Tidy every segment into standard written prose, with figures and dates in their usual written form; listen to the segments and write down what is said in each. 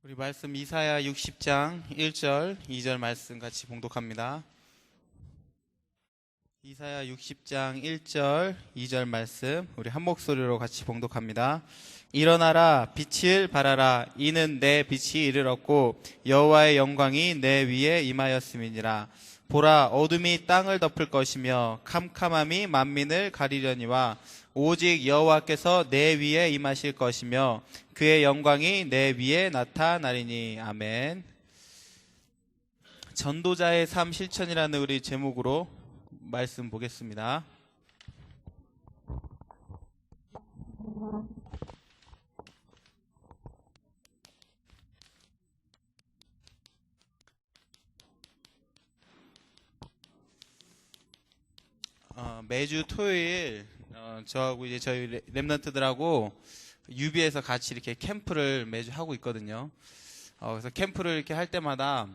우리 말씀 이사야 60장 1절, 2절 말씀 같이 봉독합니다. 이사야 60장 1절, 2절 말씀 우리 한 목소리로 같이 봉독합니다. 일어나라, 빛을 발하라. 이는 내 빛이 이르렀고 여호와의 영광이 내 위에 임하였음이니라. 보라, 어둠이 땅을 덮을 것이며 캄캄함이 만민을 가리려니와 오직 여호와께서 내 위에 임하실 것이며 그의 영광이 내 위에 나타나리니. 아멘. 전도자의 삶 실천이라는 우리 제목으로 말씀 보겠습니다. 매주 토요일 저하고 이제 저희 랩런트들하고 UB에서 같이 이렇게 캠프를 매주 하고 있거든요. 그래서 캠프를 이렇게 할 때마다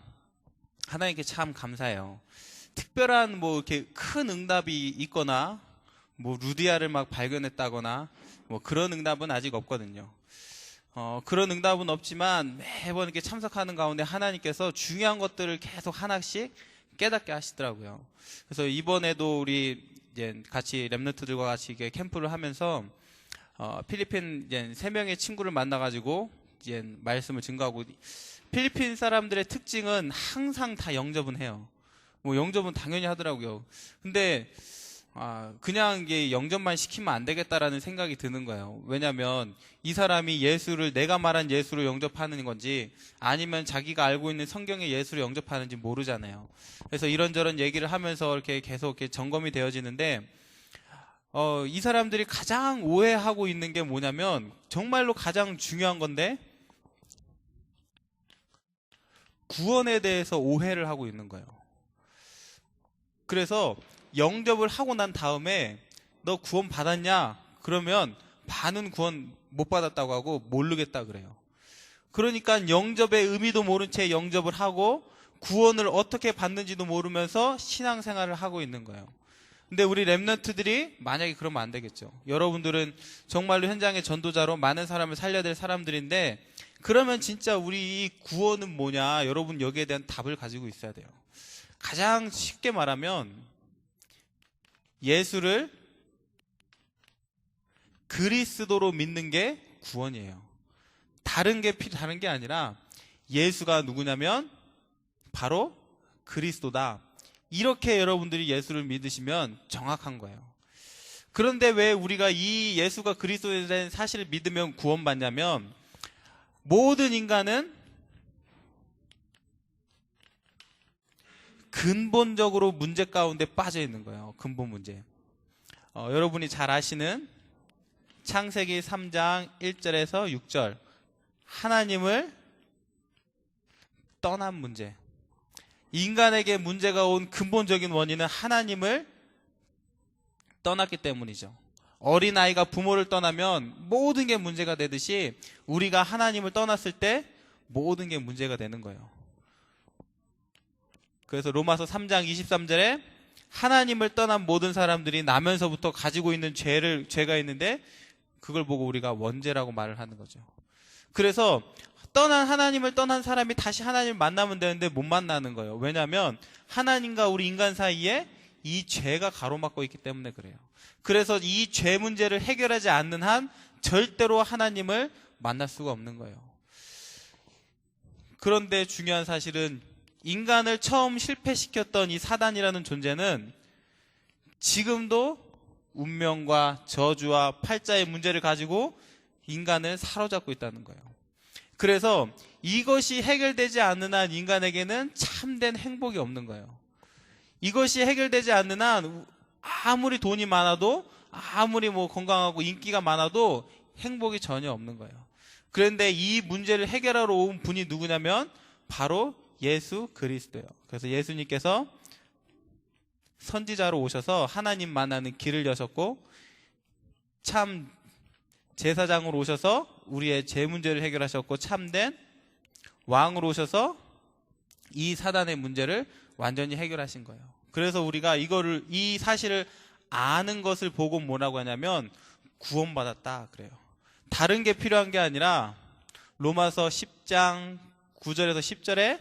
하나님께 참 감사해요. 특별한 뭐 이렇게 큰 응답이 있거나 뭐 루디아를 막 발견했다거나 뭐 그런 응답은 아직 없거든요. 그런 응답은 없지만 매번 이렇게 참석하는 가운데 하나님께서 중요한 것들을 계속 하나씩 깨닫게 하시더라고요. 그래서 이번에도 우리 이제 같이 랩런트들과 같이 이렇게 캠프를 하면서 필리핀 이제 3명의 친구를 만나가지고 이제 말씀을 증거하고, 필리핀 사람들의 특징은 항상 다 영접은 해요. 뭐 영접은 당연히 하더라고요. 근데 그냥 이게 영접만 시키면 안 되겠다라는 생각이 드는 거예요. 왜냐하면 이 사람이 예수를 내가 말한 예수를 영접하는 건지 아니면 자기가 알고 있는 성경의 예수를 영접하는지 모르잖아요. 그래서 이런저런 얘기를 하면서 이렇게 계속 이렇게 점검이 되어지는데 이 사람들이 가장 오해하고 있는 게 뭐냐면 정말로 가장 중요한 건데 구원에 대해서 오해를 하고 있는 거예요. 그래서 영접을 하고 난 다음에 너 구원 받았냐? 그러면 반은 구원 못 받았다고 하고 모르겠다 그래요. 그러니까 영접의 의미도 모른 채 영접을 하고 구원을 어떻게 받는지도 모르면서 신앙생활을 하고 있는 거예요. 근데 우리 랩런트들이 만약에 그러면 안 되겠죠. 여러분들은 정말로 현장의 전도자로 많은 사람을 살려야 될 사람들인데 그러면 진짜 우리 이 구원은 뭐냐? 여러분 여기에 대한 답을 가지고 있어야 돼요. 가장 쉽게 말하면 예수를 그리스도로 믿는 게 구원이에요. 다른 게 아니라 예수가 누구냐면 바로 그리스도다. 이렇게 여러분들이 예수를 믿으시면 정확한 거예요. 그런데 왜 우리가 이 예수가 그리스도에 대한 사실을 믿으면 구원받냐면 모든 인간은 근본적으로 문제 가운데 빠져 있는 거예요. 근본 문제. 여러분이 잘 아시는 창세기 3장 1절에서 6절. 하나님을 떠난 문제. 인간에게 문제가 온 근본적인 원인은 하나님을 떠났기 때문이죠. 어린아이가 부모를 떠나면 모든 게 문제가 되듯이 우리가 하나님을 떠났을 때 모든 게 문제가 되는 거예요. 그래서 로마서 3장 23절에 하나님을 떠난 모든 사람들이 나면서부터 가지고 있는 죄가 있는데 그걸 보고 우리가 원죄라고 말을 하는 거죠. 그래서 하나님을 떠난 사람이 다시 하나님을 만나면 되는데 못 만나는 거예요. 왜냐하면 하나님과 우리 인간 사이에 이 죄가 가로막고 있기 때문에 그래요. 그래서 이 죄 문제를 해결하지 않는 한 절대로 하나님을 만날 수가 없는 거예요. 그런데 중요한 사실은 인간을 처음 실패시켰던 이 사단이라는 존재는 지금도 운명과 저주와 팔자의 문제를 가지고 인간을 사로잡고 있다는 거예요. 그래서 이것이 해결되지 않는 한 인간에게는 참된 행복이 없는 거예요. 이것이 해결되지 않는 한 아무리 돈이 많아도 아무리 뭐 건강하고 인기가 많아도 행복이 전혀 없는 거예요. 그런데 이 문제를 해결하러 온 분이 누구냐면 바로 예수 그리스도예요. 그래서 예수님께서 선지자로 오셔서 하나님 만나는 길을 여셨고 참 제사장으로 오셔서 우리의 죄 문제를 해결하셨고 참된 왕으로 오셔서 이 사단의 문제를 완전히 해결하신 거예요. 그래서 우리가 이 사실을 아는 것을 보고 뭐라고 하냐면 구원받았다 그래요. 다른 게 필요한 게 아니라 로마서 10장 9절에서 10절에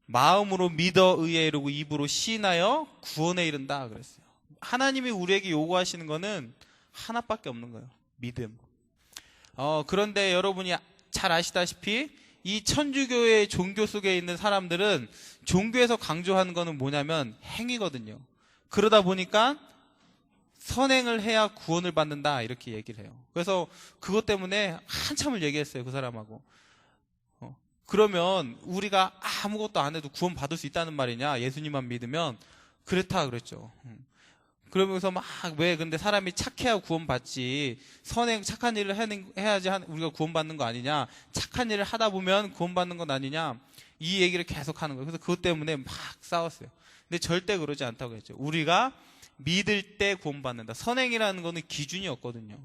마음으로 믿어 의에 이르고 입으로 시인하여 구원에 이른다 그랬어요. 하나님이 우리에게 요구하시는 거는 하나밖에 없는 거예요. 믿음. 그런데 여러분이 잘 아시다시피 이 천주교의 종교 속에 있는 사람들은 종교에서 강조하는 거는 뭐냐면 행위거든요. 그러다 보니까 선행을 해야 구원을 받는다 이렇게 얘기를 해요. 그래서 그것 때문에 한참을 얘기했어요. 그 사람하고. 그러면 우리가 아무것도 안 해도 구원 받을 수 있다는 말이냐? 예수님만 믿으면 그렇다 그랬죠. 그러면서 막 왜 근데 사람이 착해야 구원받지, 선행 착한 일을 해야지 우리가 구원받는 거 아니냐, 착한 일을 하다 보면 구원받는 건 아니냐, 이 얘기를 계속 하는 거예요. 그래서 그것 때문에 막 싸웠어요. 근데 절대 그러지 않다고 했죠. 우리가 믿을 때 구원받는다. 선행이라는 거는 기준이 없거든요.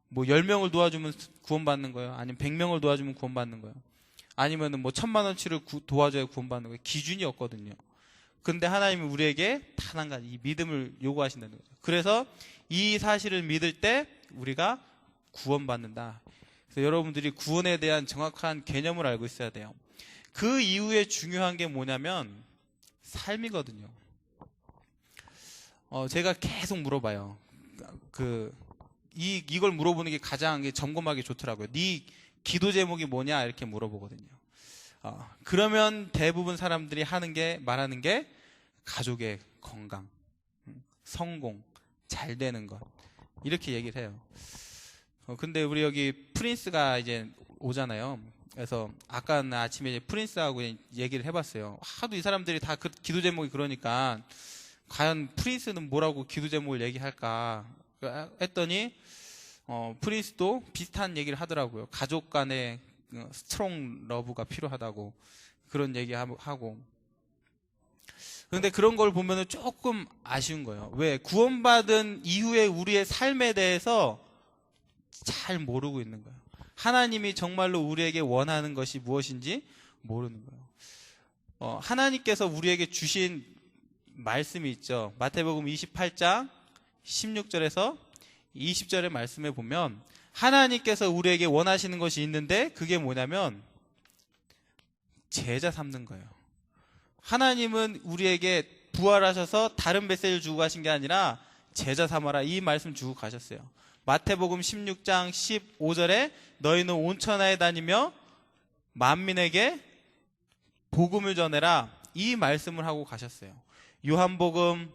뭐 10명을 도와주면 구원받는 거예요, 아니면 100명을 도와주면 구원받는 거예요, 아니면은 뭐 1000만원치를 도와줘야 구원받는 거예요. 기준이 없거든요. 근데 하나님은 우리에게 단 한 가지, 이 믿음을 요구하신다는 거죠. 그래서 이 사실을 믿을 때 우리가 구원받는다. 그래서 여러분들이 구원에 대한 정확한 개념을 알고 있어야 돼요. 그 이후에 중요한 게 뭐냐면 삶이거든요. 제가 계속 물어봐요. 이걸 물어보는 게 가장 점검하기 좋더라고요. 네 기도 제목이 뭐냐 이렇게 물어보거든요. 그러면 대부분 사람들이 말하는 게 가족의 건강, 성공, 잘 되는 것, 이렇게 얘기를 해요. 근데 우리 여기 프린스가 이제 오잖아요. 그래서 아까 아침에 이제 프린스하고 얘기를 해봤어요. 하도 이 사람들이 다 기도 제목이 그러니까 과연 프린스는 뭐라고 기도 제목을 얘기할까 했더니 프린스도 비슷한 얘기를 하더라고요. 가족 간의 스트롱 러브가 필요하다고 그런 얘기하고. 그런데 그런 걸 보면은 조금 아쉬운 거예요. 왜? 구원받은 이후에 우리의 삶에 대해서 잘 모르고 있는 거예요. 하나님이 정말로 우리에게 원하는 것이 무엇인지 모르는 거예요. 하나님께서 우리에게 주신 말씀이 있죠. 마태복음 28장 16절에서 20절의 말씀에 보면 하나님께서 우리에게 원하시는 것이 있는데 그게 뭐냐면 제자 삼는 거예요. 하나님은 우리에게 부활하셔서 다른 메시지를 주고 가신 게 아니라 제자 삼아라, 이 말씀 주고 가셨어요. 마태복음 16장 15절에 너희는 온 천하에 다니며 만민에게 복음을 전해라, 이 말씀을 하고 가셨어요. 요한복음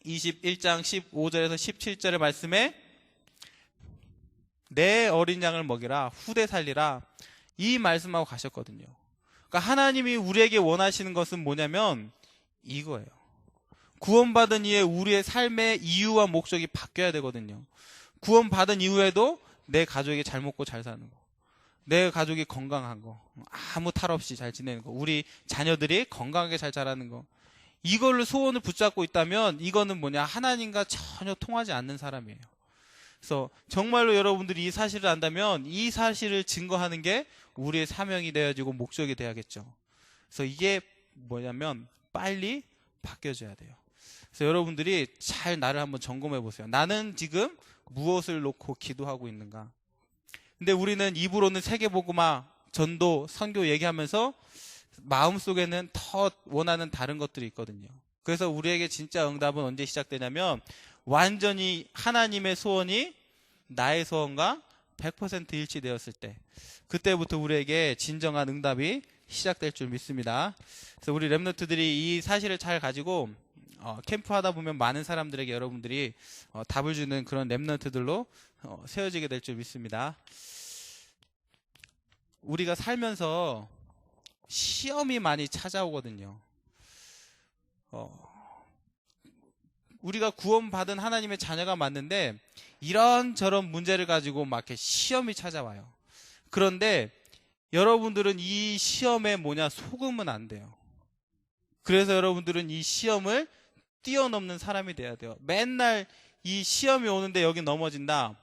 21장 15절에서 17절의 말씀에 내 어린 양을 먹이라, 후대 살리라, 이 말씀하고 가셨거든요. 그러니까 하나님이 우리에게 원하시는 것은 뭐냐면 이거예요. 구원받은 이후에 우리의 삶의 이유와 목적이 바뀌어야 되거든요. 구원받은 이후에도 내 가족이 잘 먹고 잘 사는 거, 내 가족이 건강한 거, 아무 탈 없이 잘 지내는 거, 우리 자녀들이 건강하게 잘 자라는 거, 이걸로 소원을 붙잡고 있다면 이거는 뭐냐, 하나님과 전혀 통하지 않는 사람이에요. 그래서 정말로 여러분들이 이 사실을 안다면 이 사실을 증거하는 게 우리의 사명이 되어지고 목적이 돼야겠죠. 그래서 이게 뭐냐면 빨리 바뀌어져야 돼요. 그래서 여러분들이 잘 나를 한번 점검해 보세요. 나는 지금 무엇을 놓고 기도하고 있는가? 근데 우리는 입으로는 세계복음화, 전도, 선교 얘기하면서 마음속에는 더 원하는 다른 것들이 있거든요. 그래서 우리에게 진짜 응답은 언제 시작되냐면 완전히 하나님의 소원이 나의 소원과 100% 일치되었을 때, 그때부터 우리에게 진정한 응답이 시작될 줄 믿습니다. 그래서 우리 랩런트들이 이 사실을 잘 가지고 캠프 하다 보면 많은 사람들에게 여러분들이 답을 주는 그런 랩런트들로 세워지게 될 줄 믿습니다. 우리가 살면서 시험이 많이 찾아오거든요. 우리가 구원받은 하나님의 자녀가 맞는데 이런저런 문제를 가지고 막 이렇게 시험이 찾아와요. 그런데 여러분들은 이 시험에 속으면 안 돼요. 그래서 여러분들은 이 시험을 뛰어넘는 사람이 돼야 돼요. 맨날 이 시험이 오는데 여기 넘어진다,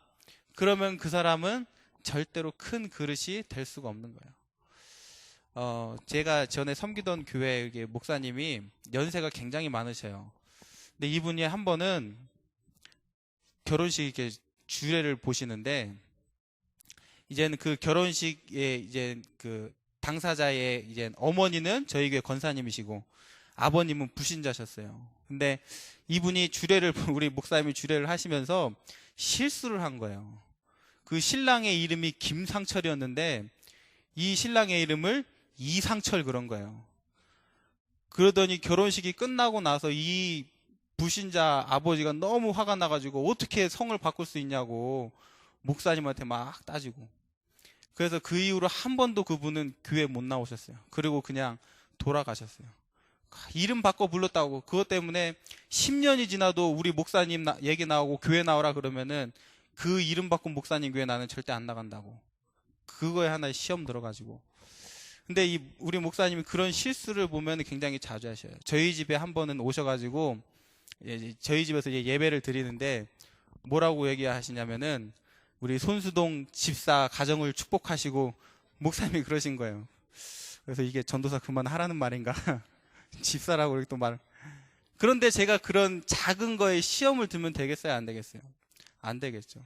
그러면 그 사람은 절대로 큰 그릇이 될 수가 없는 거예요. 제가 전에 섬기던 교회 목사님이 연세가 굉장히 많으셔요. 근데 이분이 한 번은 결혼식 주례를 보시는데 이제는 그 결혼식에 이제 그 당사자의 이제 어머니는 저희 교회 권사님이시고 아버님은 불신자셨어요. 근데 이분이 주례를 우리 목사님이 주례를 하시면서 실수를 한 거예요. 그 신랑의 이름이 김상철이었는데 이 신랑의 이름을 이상철 그런 거예요. 그러더니 결혼식이 끝나고 나서 이 불신자 아버지가 너무 화가 나가지고 어떻게 성을 바꿀 수 있냐고 목사님한테 막 따지고, 그래서 그 이후로 한 번도 그분은 교회 못 나오셨어요. 그리고 그냥 돌아가셨어요. 이름 바꿔 불렀다고. 그것 때문에 10년이 지나도 우리 목사님 얘기 나오고 교회 나오라 그러면은 그 이름 바꾼 목사님 교회 나는 절대 안 나간다고. 그거에 하나의 시험 들어가지고. 근데 우리 목사님이 그런 실수를 보면 굉장히 자주 하셔요. 저희 집에 한 번은 오셔가지고 저희 집에서 예배를 드리는데 뭐라고 얘기하시냐면은 우리 손수동 집사 가정을 축복하시고, 목사님이 그러신 거예요. 그래서 이게 전도사 그만하라는 말인가? 집사라고 이렇게 또 말. 그런데 제가 그런 작은 거에 시험을 두면 되겠어요? 안 되겠어요? 안 되겠죠.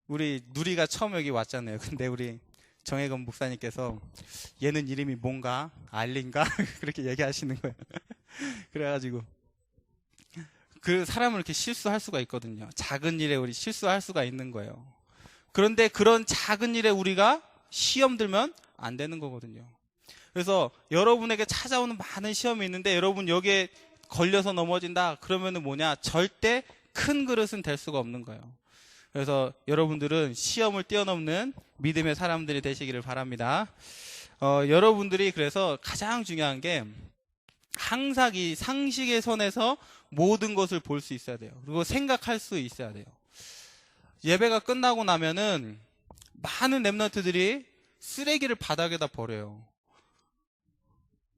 우리 누리가 처음 여기 왔잖아요. 근데 우리 정혜건 목사님께서 얘는 이름이 뭔가? 알린가? 그렇게 얘기하시는 거예요. 그래가지고 그 사람을 이렇게 실수할 수가 있거든요. 작은 일에 우리 실수할 수가 있는 거예요. 그런데 그런 작은 일에 우리가 시험 들면 안 되는 거거든요. 그래서 여러분에게 찾아오는 많은 시험이 있는데 여러분 여기에 걸려서 넘어진다 그러면은 뭐냐? 절대 큰 그릇은 될 수가 없는 거예요. 그래서 여러분들은 시험을 뛰어넘는 믿음의 사람들이 되시기를 바랍니다. 여러분들이 그래서 가장 중요한 게 항상 이 상식의 선에서 모든 것을 볼 수 있어야 돼요. 그리고 생각할 수 있어야 돼요. 예배가 끝나고 나면은 많은 랩런트들이 쓰레기를 바닥에다 버려요.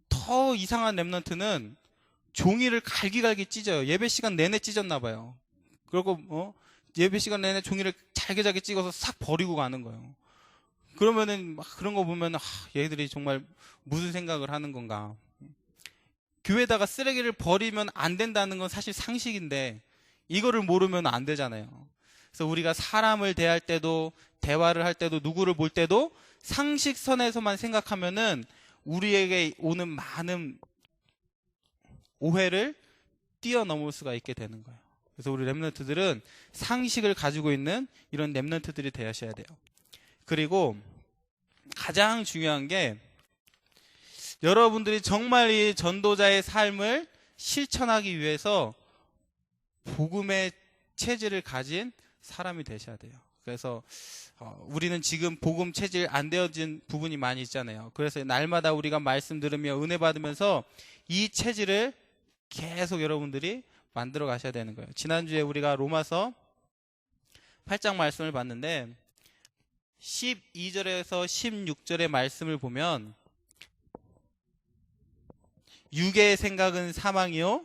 더 이상한 랩런트는 종이를 갈기갈기 찢어요. 예배 시간 내내 찢었나 봐요. 그리고 예배 시간 내내 종이를 잘게 찍어서 싹 버리고 가는 거예요. 그러면은 막 그런 거 보면 얘들이 정말 무슨 생각을 하는 건가. 교회에다가 쓰레기를 버리면 안 된다는 건 사실 상식인데 이거를 모르면 안 되잖아요. 그래서 우리가 사람을 대할 때도 대화를 할 때도 누구를 볼 때도 상식선에서만 생각하면은 우리에게 오는 많은 오해를 뛰어넘을 수가 있게 되는 거예요. 그래서 우리 랩런트들은 상식을 가지고 있는 이런 랩런트들이 되셔야 돼요. 그리고 가장 중요한 게 여러분들이 정말 이 전도자의 삶을 실천하기 위해서 복음의 체질을 가진 사람이 되셔야 돼요. 그래서 우리는 지금 복음 체질 안 되어진 부분이 많이 있잖아요. 그래서 날마다 우리가 말씀 들으며 은혜 받으면서 이 체질을 계속 여러분들이 만들어 가셔야 되는 거예요. 지난주에 우리가 로마서 8장 말씀을 봤는데 12절에서 16절의 말씀을 보면 육의 생각은 사망이요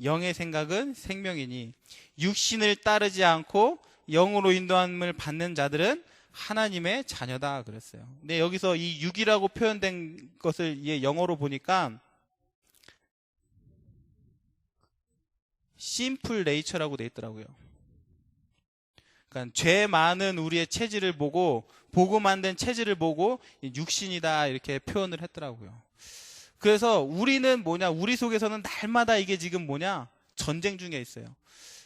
영의 생각은 생명이니 육신을 따르지 않고 영으로 인도함을 받는 자들은 하나님의 자녀다 그랬어요. 근데 여기서 이 육이라고 표현된 것을 영어로 보니까 심플 네이처라고 돼 있더라고요. 그러니까 죄 많은 우리의 체질을 보고 복음 안 된 체질을 보고 육신이다 이렇게 표현을 했더라고요. 그래서 우리는 우리 속에서는 날마다 이게 지금 전쟁 중에 있어요.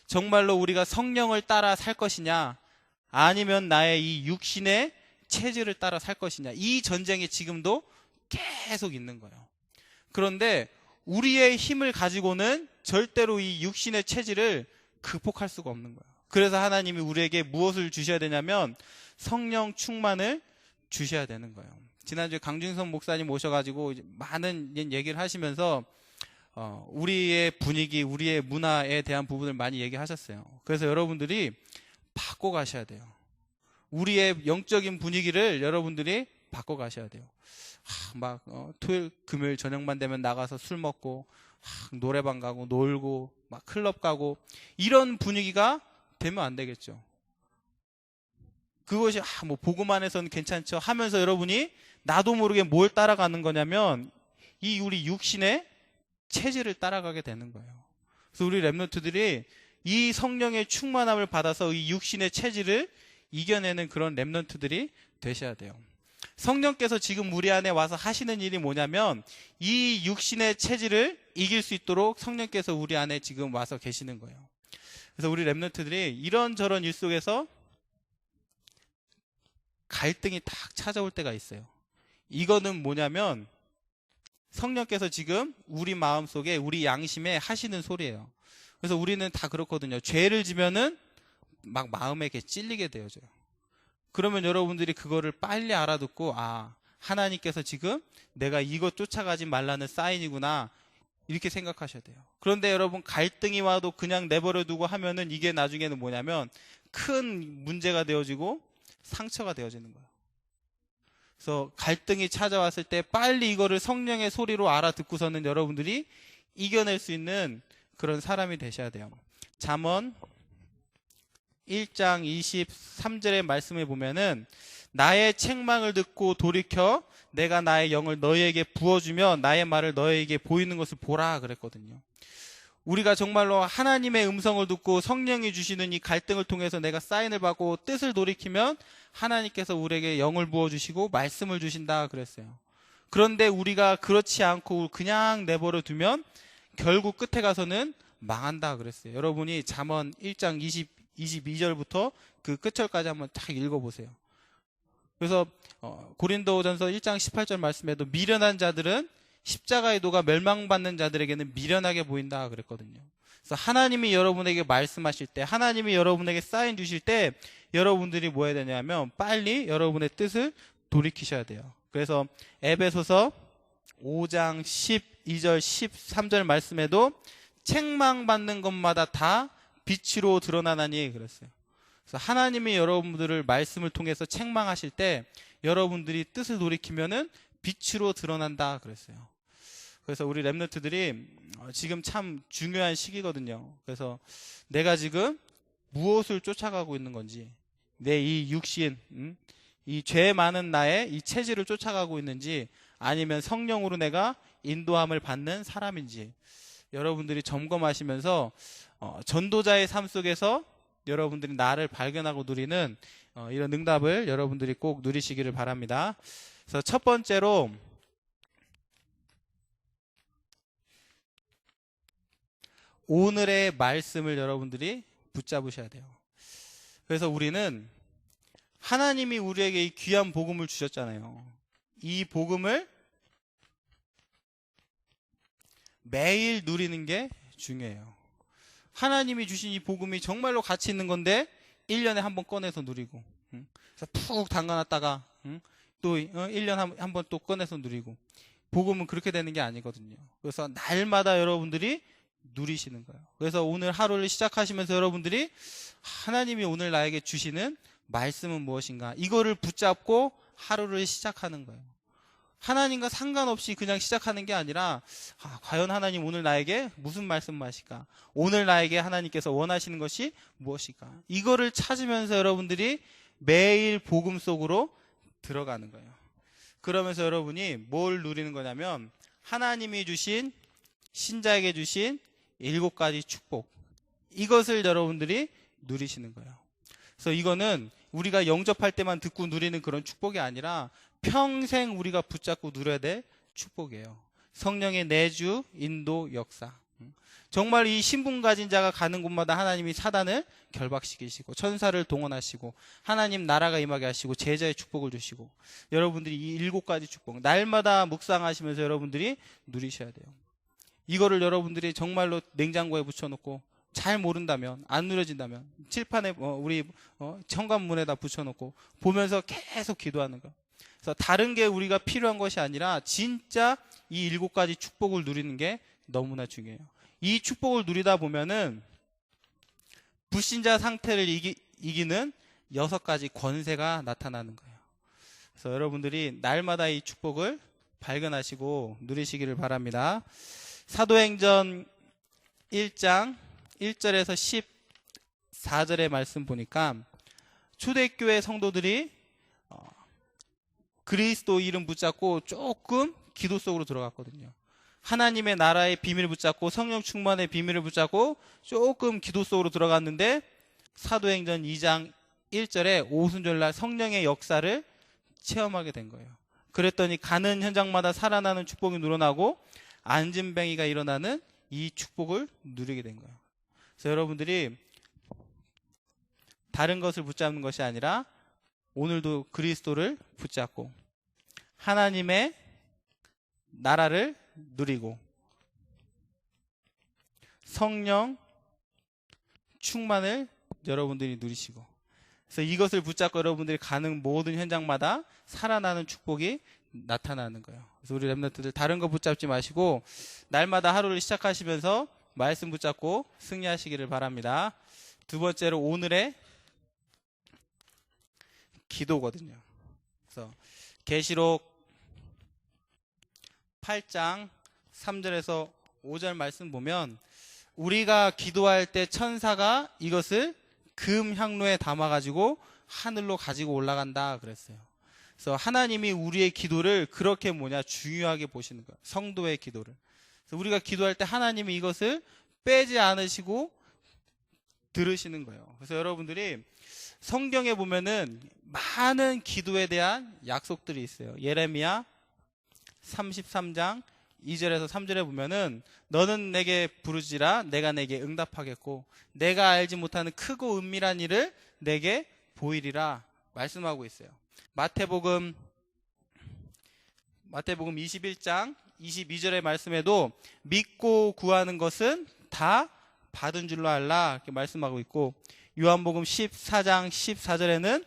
정말로 우리가 성령을 따라 살 것이냐 아니면 나의 이 육신의 체질을 따라 살 것이냐, 이 전쟁이 지금도 계속 있는 거예요. 그런데 우리의 힘을 가지고는 절대로 이 육신의 체질을 극복할 수가 없는 거예요. 그래서 하나님이 우리에게 무엇을 주셔야 되냐면 성령 충만을 주셔야 되는 거예요. 지난주에 강중선 목사님 오셔가지고 많은 얘기를 하시면서 우리의 분위기, 우리의 문화에 대한 부분을 많이 얘기하셨어요. 그래서 여러분들이 바꿔가셔야 돼요. 우리의 영적인 분위기를 여러분들이 바꿔가셔야 돼요. 토요일, 금요일 저녁만 되면 나가서 술 먹고 노래방 가고 놀고 막 클럽 가고 이런 분위기가 되면 안 되겠죠. 그것이 복음 안에서는 괜찮죠 하면서 여러분이 나도 모르게 뭘 따라가는 거냐면 이 우리 육신의 체질을 따라가게 되는 거예요. 그래서 우리 랩런트들이 이 성령의 충만함을 받아서 이 육신의 체질을 이겨내는 그런 렘넌트들이 되셔야 돼요. 성령께서 지금 우리 안에 와서 하시는 일이 뭐냐면 이 육신의 체질을 이길 수 있도록 성령께서 우리 안에 지금 와서 계시는 거예요. 그래서 우리 렘넌트들이 이런저런 일 속에서 갈등이 딱 찾아올 때가 있어요. 이거는 뭐냐면 성령께서 지금 우리 마음속에 우리 양심에 하시는 소리예요. 그래서 우리는 다 그렇거든요. 죄를 지면은 막 마음에 이렇게 찔리게 되어져요. 그러면 여러분들이 그거를 빨리 알아듣고 하나님께서 지금 내가 이것 쫓아가지 말라는 사인이구나 이렇게 생각하셔야 돼요. 그런데 여러분 갈등이 와도 그냥 내버려 두고 하면은 이게 나중에는 뭐냐면 큰 문제가 되어지고 상처가 되어지는 거예요. 그래서 갈등이 찾아왔을 때 빨리 이거를 성령의 소리로 알아듣고서는 여러분들이 이겨낼 수 있는 그런 사람이 되셔야 돼요. 잠언 1장 23절의 말씀에 보면은 나의 책망을 듣고 돌이켜 내가 나의 영을 너희에게 부어주며 나의 말을 너희에게 보이는 것을 보라 그랬거든요. 우리가 정말로 하나님의 음성을 듣고 성령이 주시는 이 갈등을 통해서 내가 사인을 받고 뜻을 돌이키면 하나님께서 우리에게 영을 부어주시고 말씀을 주신다 그랬어요. 그런데 우리가 그렇지 않고 그냥 내버려 두면 결국 끝에 가서는 망한다 그랬어요. 여러분이 잠언 1장 22절부터 그 끝절까지 한번 딱 읽어보세요. 그래서 고린도전서 1장 18절 말씀에도 미련한 자들은 십자가의 도가 멸망받는 자들에게는 미련하게 보인다 그랬거든요. 그래서 하나님이 여러분에게 말씀하실 때, 하나님이 여러분에게 사인 주실 때 여러분들이 뭐 해야 되냐면 빨리 여러분의 뜻을 돌이키셔야 돼요. 그래서 에베소서 5장 12절 13절 말씀에도 책망받는 것마다 다 빛으로 드러나나니 그랬어요. 그래서 하나님이 여러분들을 말씀을 통해서 책망하실 때 여러분들이 뜻을 돌이키면은 빛으로 드러난다 그랬어요. 그래서 우리 렘넌트들이 지금 참 중요한 시기거든요. 그래서 내가 지금 무엇을 쫓아가고 있는 건지, 내 이 육신, 이 죄 많은 나의 이 체질을 쫓아가고 있는지, 아니면 성령으로 내가 인도함을 받는 사람인지 여러분들이 점검하시면서 전도자의 삶 속에서 여러분들이 나를 발견하고 누리는 이런 응답을 여러분들이 꼭 누리시기를 바랍니다. 그래서 첫 번째로 오늘의 말씀을 여러분들이 붙잡으셔야 돼요. 그래서 우리는 하나님이 우리에게 이 귀한 복음을 주셨잖아요. 이 복음을 매일 누리는 게 중요해요. 하나님이 주신 이 복음이 정말로 가치 있는 건데 1년에 한 번 꺼내서 누리고 그래서 푹 담가놨다가 또 1년에 한 번 또 꺼내서 누리고, 복음은 그렇게 되는 게 아니거든요. 그래서 날마다 여러분들이 누리시는 거예요. 그래서 오늘 하루를 시작하시면서 여러분들이 하나님이 오늘 나에게 주시는 말씀은 무엇인가, 이거를 붙잡고 하루를 시작하는 거예요. 하나님과 상관없이 그냥 시작하는 게 아니라 과연 하나님 오늘 나에게 무슨 말씀하실까, 오늘 나에게 하나님께서 원하시는 것이 무엇일까, 이거를 찾으면서 여러분들이 매일 복음 속으로 들어가는 거예요. 그러면서 여러분이 뭘 누리는 거냐면 하나님이 주신, 신자에게 주신 7가지 축복, 이것을 여러분들이 누리시는 거예요. 그래서 이거는 우리가 영접할 때만 듣고 누리는 그런 축복이 아니라 평생 우리가 붙잡고 누려야 될 축복이에요. 성령의 내주, 인도, 역사. 정말 이 신분 가진 자가 가는 곳마다 하나님이 사단을 결박시키시고 천사를 동원하시고 하나님 나라가 임하게 하시고 제자의 축복을 주시고, 여러분들이 이 7가지 축복 날마다 묵상하시면서 여러분들이 누리셔야 돼요. 이거를 여러분들이 정말로 냉장고에 붙여놓고 잘 모른다면, 안 누려진다면 칠판에 우리 현관문에다 붙여놓고 보면서 계속 기도하는 거. 그래서 다른 게 우리가 필요한 것이 아니라 진짜 이 7가지 축복을 누리는 게 너무나 중요해요. 이 축복을 누리다 보면은 불신자 상태를 이기는 6가지 권세가 나타나는 거예요. 그래서 여러분들이 날마다 이 축복을 발견하시고 누리시기를 바랍니다. 사도행전 1장 1절에서 14절의 말씀 보니까 초대교회 성도들이 그리스도 이름 붙잡고 조금 기도 속으로 들어갔거든요. 하나님의 나라의 비밀을 붙잡고 성령 충만의 비밀을 붙잡고 조금 기도 속으로 들어갔는데 사도행전 2장 1절에 오순절날 성령의 역사를 체험하게 된 거예요. 그랬더니 가는 현장마다 살아나는 축복이 늘어나고 안진뱅이가 일어나는 이 축복을 누리게 된 거예요. 그래서 여러분들이 다른 것을 붙잡는 것이 아니라 오늘도 그리스도를 붙잡고 하나님의 나라를 누리고 성령 충만을 여러분들이 누리시고, 그래서 이것을 붙잡고 여러분들이 가는 모든 현장마다 살아나는 축복이 나타나는 거예요. 그래서 우리 렘넌트들 다른 거 붙잡지 마시고 날마다 하루를 시작하시면서 말씀 붙잡고 승리하시기를 바랍니다. 두 번째로 오늘의 기도거든요. 그래서 계시록 8장 3절에서 5절 말씀 보면 우리가 기도할 때 천사가 이것을 금 향로에 담아가지고 하늘로 가지고 올라간다 그랬어요. 그래서 하나님이 우리의 기도를 그렇게 중요하게 보시는 거예요. 성도의 기도를. 그래서 우리가 기도할 때 하나님이 이것을 빼지 않으시고 들으시는 거예요. 그래서 여러분들이 성경에 보면은 많은 기도에 대한 약속들이 있어요. 예레미야 33장 2절에서 3절에 보면은 너는 내게 부르지라 내가 내게 응답하겠고 내가 알지 못하는 크고 은밀한 일을 내게 보이리라 말씀하고 있어요. 마태복음 21장 22절의 말씀에도 믿고 구하는 것은 다 받은 줄로 알라 이렇게 말씀하고 있고, 요한복음 14장 14절에는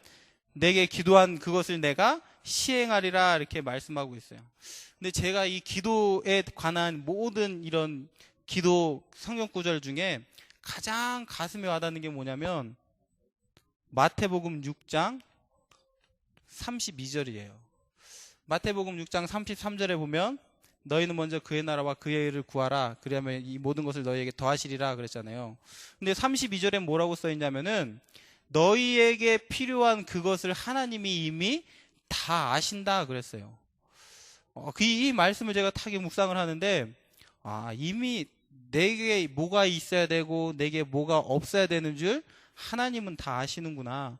내게 기도한 그것을 내가 시행하리라 이렇게 말씀하고 있어요. 근데 제가 이 기도에 관한 모든 이런 기도 성경 구절 중에 가장 가슴에 와닿는 게 뭐냐면 마태복음 6장 32절이에요. 마태복음 6장 33절에 보면 너희는 먼저 그의 나라와 그의 의를 구하라 그리하면 이 모든 것을 너희에게 더하시리라 그랬잖아요. 근데 32절에 뭐라고 써있냐면은 너희에게 필요한 그것을 하나님이 이미 다 아신다 그랬어요. 이 말씀을 제가 타게 묵상을 하는데 이미 내게 뭐가 있어야 되고 내게 뭐가 없어야 되는 줄 하나님은 다 아시는구나.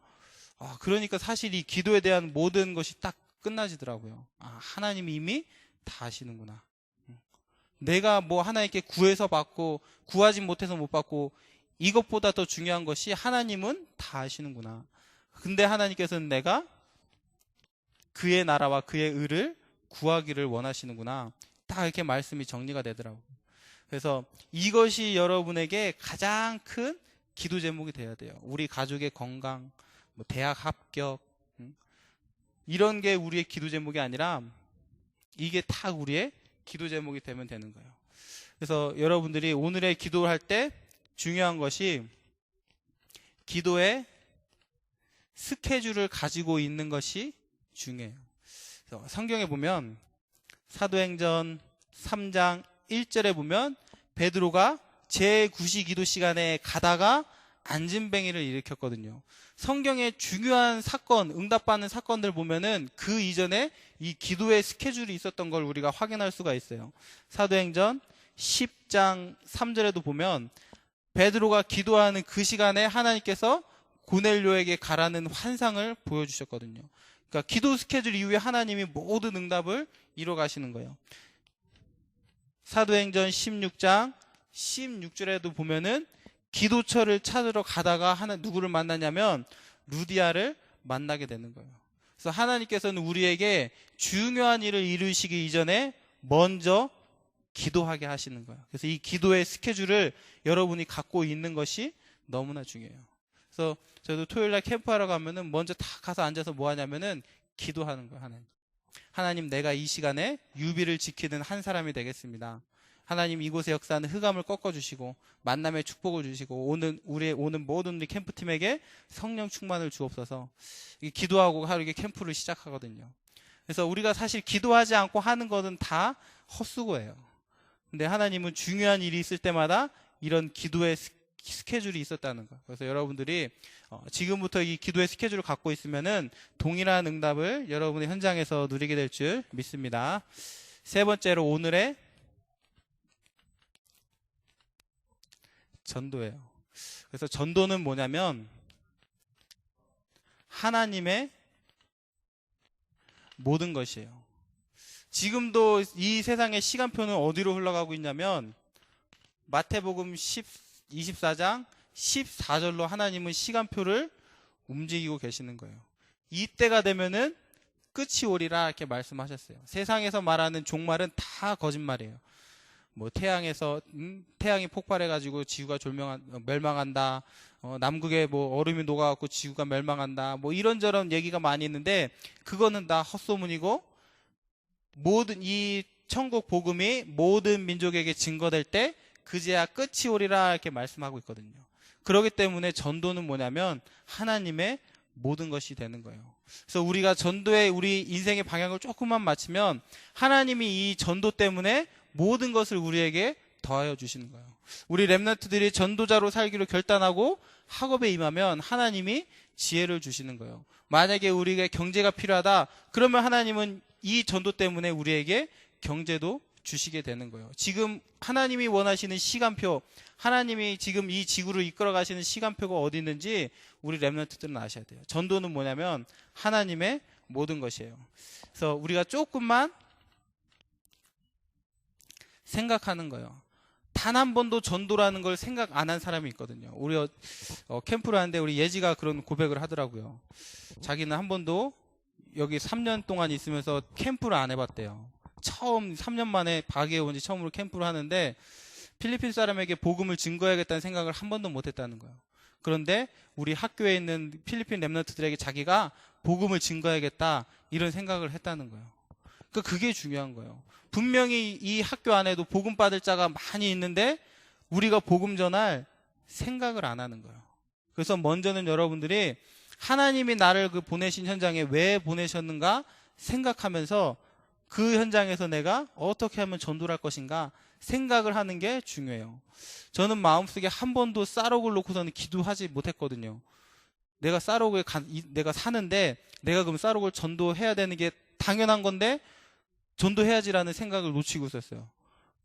그러니까 사실 이 기도에 대한 모든 것이 딱 끝나지더라고요. 하나님이 이미 다 아시는구나. 내가 뭐 하나님께 구해서 받고 구하지 못해서 못 받고 이것보다 더 중요한 것이 하나님은 다 아시는구나. 근데 하나님께서는 내가 그의 나라와 그의 의를 구하기를 원하시는구나. 딱 이렇게 말씀이 정리가 되더라고요. 그래서 이것이 여러분에게 가장 큰 기도 제목이 돼야 돼요. 우리 가족의 건강, 대학 합격, 이런 게 우리의 기도 제목이 아니라 이게 다 우리의 기도 제목이 되면 되는 거예요. 그래서 여러분들이 오늘의 기도를 할 때 중요한 것이 기도의 스케줄을 가지고 있는 것이 중요해요. 성경에 보면 사도행전 3장 1절에 보면 베드로가 제9시 기도 시간에 가다가 안진뱅이를 일으켰거든요. 성경의 중요한 사건, 응답받는 사건들 보면은 그 이전에 이 기도의 스케줄이 있었던 걸 우리가 확인할 수가 있어요. 사도행전 10장 3절에도 보면 베드로가 기도하는 그 시간에 하나님께서 고넬료에게 가라는 환상을 보여주셨거든요. 그러니까 기도 스케줄 이후에 하나님이 모든 응답을 이뤄 가시는 거예요. 사도행전 16장 16절에도 보면은 기도처를 찾으러 가다가 누구를 만나냐면 루디아를 만나게 되는 거예요. 그래서 하나님께서는 우리에게 중요한 일을 이루시기 이전에 먼저 기도하게 하시는 거예요. 그래서 이 기도의 스케줄을 여러분이 갖고 있는 것이 너무나 중요해요. 그래서 저도 토요일날 캠프하러 가면은 먼저 다 가서 앉아서 뭐 하냐면은 기도하는 거예요. 하나님 내가 이 시간에 유비를 지키는 한 사람이 되겠습니다. 하나님 이곳의 역사는 흑암을 꺾어주시고 만남의 축복을 주시고 오는 모든 우리 캠프팀에게 성령 충만을 주옵소서. 기도하고 하루 이게 캠프를 시작하거든요. 그래서 우리가 사실 기도하지 않고 하는 것은 다 헛수고예요. 근데 하나님은 중요한 일이 있을 때마다 이런 기도의 스케줄이 있었다는 거예요. 그래서 여러분들이 지금부터 이 기도의 스케줄을 갖고 있으면은 동일한 응답을 여러분의 현장에서 누리게 될 줄 믿습니다. 세 번째로 오늘의 전도예요. 그래서 전도는 뭐냐면 하나님의 모든 것이에요. 지금도 이 세상의 시간표는 어디로 흘러가고 있냐면 마태복음 24장 14절로 하나님은 시간표를 움직이고 계시는 거예요. 이때가 되면은 끝이 오리라 이렇게 말씀하셨어요. 세상에서 말하는 종말은 다 거짓말이에요. 뭐 태양이 폭발해가지고 지구가 멸망한다. 남극에 뭐 얼음이 녹아갖고 지구가 멸망한다. 뭐 이런저런 얘기가 많이 있는데 그거는 다 헛소문이고 모든 이 천국 복음이 모든 민족에게 증거될 때 그제야 끝이 오리라 이렇게 말씀하고 있거든요. 그렇기 때문에 전도는 뭐냐면 하나님의 모든 것이 되는 거예요. 그래서 우리가 전도에 우리 인생의 방향을 조금만 맞추면 하나님이 이 전도 때문에 모든 것을 우리에게 더하여 주시는 거예요. 우리 렘넌트들이 전도자로 살기로 결단하고 학업에 임하면 하나님이 지혜를 주시는 거예요. 만약에 우리에게 경제가 필요하다 그러면 하나님은 이 전도 때문에 우리에게 경제도 주시게 되는 거예요. 지금 하나님이 원하시는 시간표, 하나님이 지금 이 지구를 이끌어 가시는 시간표가 어디 있는지 우리 렘넌트들은 아셔야 돼요. 전도는 뭐냐면 하나님의 모든 것이에요. 그래서 우리가 조금만 생각하는 거예요. 단 한 번도 전도라는 걸 생각 안 한 사람이 있거든요. 우리 캠프를 하는데 우리 예지가 그런 고백을 하더라고요. 자기는 한 번도 여기 3년 동안 있으면서 캠프를 안 해봤대요. 처음 3년 만에 바기에 온 지 처음으로 캠프를 하는데 필리핀 사람에게 복음을 증거해야겠다는 생각을 한 번도 못 했다는 거예요. 그런데 우리 학교에 있는 필리핀 렘넌트들에게 자기가 복음을 증거해야겠다 이런 생각을 했다는 거예요. 그러니까 그게 중요한 거예요. 분명히 이 학교 안에도 복음 받을 자가 많이 있는데 우리가 복음 전할 생각을 안 하는 거예요. 그래서 먼저는 여러분들이 하나님이 나를 그 보내신 현장에 왜 보내셨는가 생각하면서 그 현장에서 내가 어떻게 하면 전도를 할 것인가 생각을 하는 게 중요해요. 저는 마음속에 한 번도 쌀옥을 놓고서는 기도하지 못했거든요. 내가 사는데 내가 그럼 쌀옥을 전도해야 되는 게 당연한 건데 전도해야지라는 생각을 놓치고 있었어요.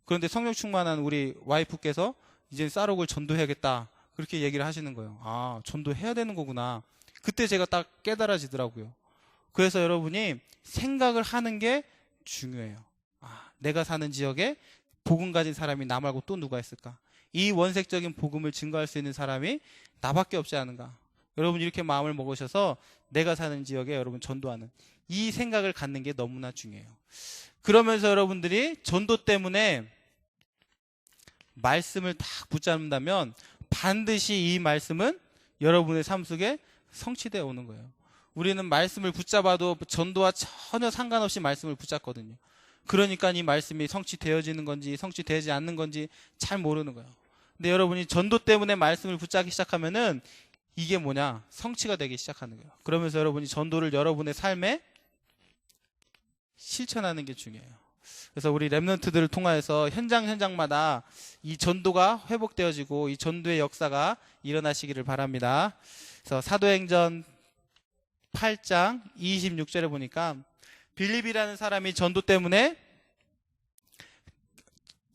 그런데 성령 충만한 우리 와이프께서 이제 쌀옥을 전도해야겠다 그렇게 얘기를 하시는 거예요. 아, 전도해야 되는 거구나. 그때 제가 딱 깨달아지더라고요. 그래서 여러분이 생각을 하는 게 중요해요. 아, 내가 사는 지역에 복음 가진 사람이 나 말고 또 누가 있을까? 이 원색적인 복음을 증거할 수 있는 사람이 나밖에 없지 않은가? 여러분 이렇게 마음을 먹으셔서 내가 사는 지역에 여러분 전도하는 이 생각을 갖는 게 너무나 중요해요. 그러면서 여러분들이 전도 때문에 말씀을 딱 붙잡는다면 반드시 이 말씀은 여러분의 삶 속에 성취되어 오는 거예요. 우리는 말씀을 붙잡아도 전도와 전혀 상관없이 말씀을 붙잡거든요. 그러니까 이 말씀이 성취되어지는 건지 성취되지 않는 건지 잘 모르는 거예요. 근데 여러분이 전도 때문에 말씀을 붙잡기 시작하면은 이게 뭐냐? 성취가 되기 시작하는 거예요. 그러면서 여러분이 전도를 여러분의 삶에 실천하는 게 중요해요. 그래서 우리 렘넌트들을 통하여서 현장마다 이 전도가 회복되어지고 이 전도의 역사가 일어나시기를 바랍니다. 그래서 사도행전 8장 26절에 보니까 빌립이라는 사람이 전도 때문에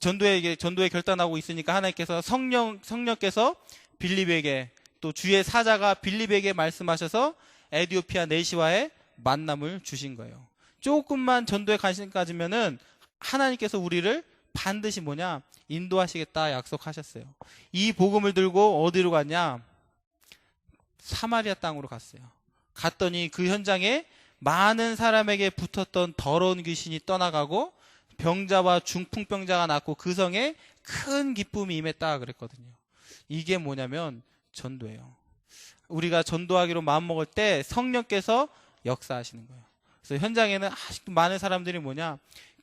전도에 결단하고 있으니까 하나님께서 성령께서 빌립에게 또 주의 사자가 빌립에게 말씀하셔서 에디오피아 내시와의 만남을 주신 거예요. 조금만 전도에 관심 가지면은 하나님께서 우리를 반드시 인도하시겠다 약속하셨어요. 이 복음을 들고 어디로 갔냐? 사마리아 땅으로 갔어요. 갔더니 그 현장에 많은 사람에게 붙었던 더러운 귀신이 떠나가고 병자와 중풍병자가 낫고 그 성에 큰 기쁨이 임했다 그랬거든요. 이게 뭐냐면 전도예요. 우리가 전도하기로 마음먹을 때 성령께서 역사하시는 거예요. 그래서 현장에는 아직도 많은 사람들이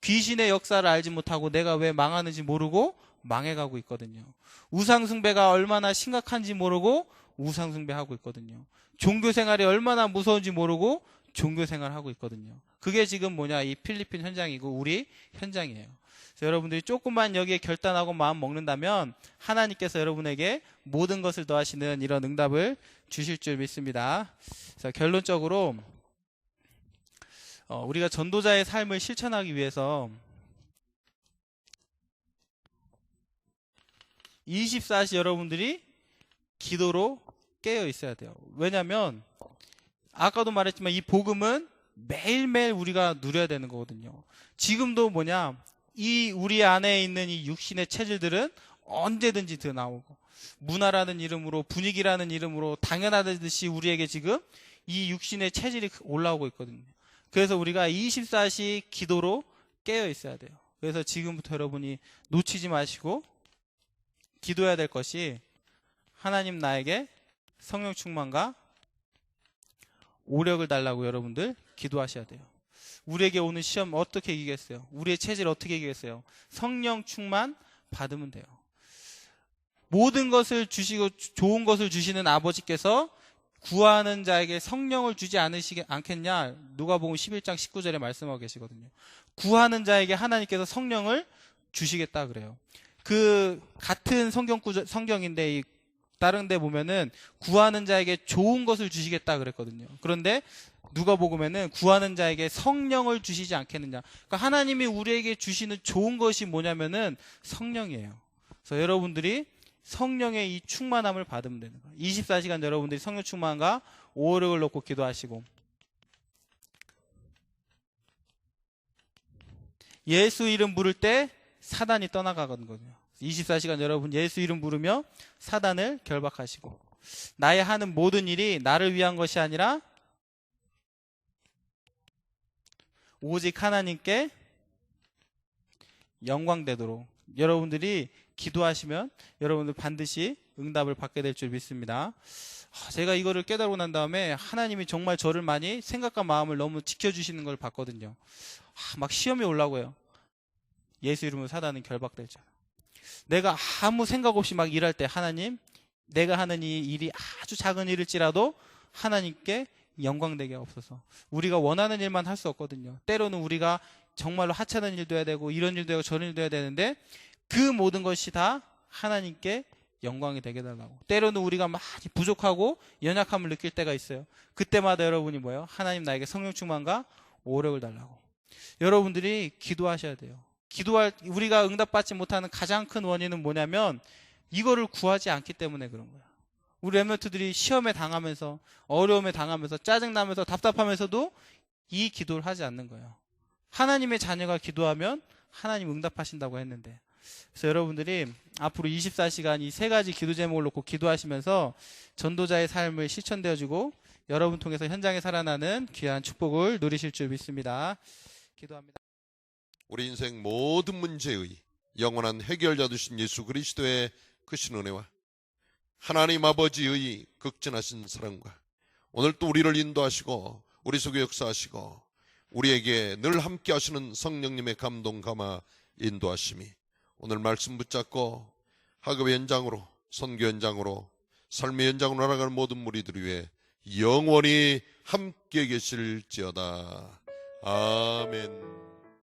귀신의 역사를 알지 못하고 내가 왜 망하는지 모르고 망해가고 있거든요. 우상숭배가 얼마나 심각한지 모르고 우상숭배하고 있거든요. 종교생활이 얼마나 무서운지 모르고 종교생활하고 있거든요. 그게 지금 이 필리핀 현장이고 우리 현장이에요. 그래서 여러분들이 조금만 여기에 결단하고 마음 먹는다면 하나님께서 여러분에게 모든 것을 더하시는 이런 응답을 주실 줄 믿습니다. 그래서 결론적으로 우리가 전도자의 삶을 실천하기 위해서 24시 여러분들이 기도로 깨어 있어야 돼요. 왜냐하면 아까도 말했지만 이 복음은 매일매일 우리가 누려야 되는 거거든요. 지금도 뭐냐, 이 우리 안에 있는 이 육신의 체질들은 언제든지 더 나오고, 문화라는 이름으로, 분위기라는 이름으로 당연하듯이 우리에게 지금 이 육신의 체질이 올라오고 있거든요. 그래서 우리가 24시 기도로 깨어 있어야 돼요. 그래서 지금부터 여러분이 놓치지 마시고 기도해야 될 것이, 하나님 나에게 성령 충만과 오력을 달라고 여러분들 기도하셔야 돼요. 우리에게 오는 시험 어떻게 이기겠어요? 우리의 체질 어떻게 이기겠어요? 성령 충만 받으면 돼요. 모든 것을 주시고 좋은 것을 주시는 아버지께서 구하는 자에게 성령을 주지 않겠냐? 누가복음 11장 19절에 말씀하고 계시거든요. 구하는 자에게 하나님께서 성령을 주시겠다 그래요. 그 같은 성경인데 다른 데 보면은 구하는 자에게 좋은 것을 주시겠다 그랬거든요. 그런데 누가복음에는 구하는 자에게 성령을 주시지 않겠느냐. 그러니까 하나님이 우리에게 주시는 좋은 것이 뭐냐면은 성령이에요. 그래서 여러분들이 성령의 이 충만함을 받으면 되는 거예요. 24시간 여러분들이 성령 충만과 오력을 놓고 기도하시고, 예수 이름 부를 때 사단이 떠나가거든요. 24시간 여러분 예수 이름 부르며 사단을 결박하시고, 나의 하는 모든 일이 나를 위한 것이 아니라 오직 하나님께 영광되도록 여러분들이 기도하시면 여러분들 반드시 응답을 받게 될 줄 믿습니다. 제가 이거를 깨달고 난 다음에 하나님이 정말 저를 많이 생각과 마음을 너무 지켜주시는 걸 봤거든요. 막 시험이 올라고요. 예수 이름으로 사단은 결박되죠. 내가 아무 생각 없이 막 일할 때, 하나님, 내가 하는 이 일이 아주 작은 일일지라도 하나님께 영광되게 없어서, 우리가 원하는 일만 할 수 없거든요. 때로는 우리가 정말로 하찮은 일도 해야 되고 이런 일도 하고 저런 일도 해야 되는데, 그 모든 것이 다 하나님께 영광이 되게 달라고. 때로는 우리가 많이 부족하고 연약함을 느낄 때가 있어요. 그때마다 여러분이 뭐예요? 하나님 나에게 성령 충만과 오력을 달라고. 여러분들이 기도하셔야 돼요. 우리가 응답받지 못하는 가장 큰 원인은 뭐냐면 이거를 구하지 않기 때문에 그런 거야. 우리 렘넌트들이 시험에 당하면서, 어려움에 당하면서, 짜증나면서, 답답하면서도 이 기도를 하지 않는 거예요. 하나님의 자녀가 기도하면 하나님 응답하신다고 했는데. 그래서 여러분들이 앞으로 24시간 이 세 가지 기도 제목을 놓고 기도하시면서 전도자의 삶을 실천되어주고 여러분 통해서 현장에 살아나는 귀한 축복을 누리실 줄 믿습니다. 기도합니다. 우리 인생 모든 문제의 영원한 해결자 되신 예수 그리스도의 크신 은혜와 하나님 아버지의 극진하신 사랑과 오늘 또 우리를 인도하시고 우리 속에 역사하시고 우리에게 늘 함께 하시는 성령님의 감동 감화 인도하심이 오늘 말씀 붙잡고 학업의 현장으로, 선교 현장으로, 삶의 현장으로 나아가는 모든 무리들 위해 영원히 함께 계실지어다. 아멘.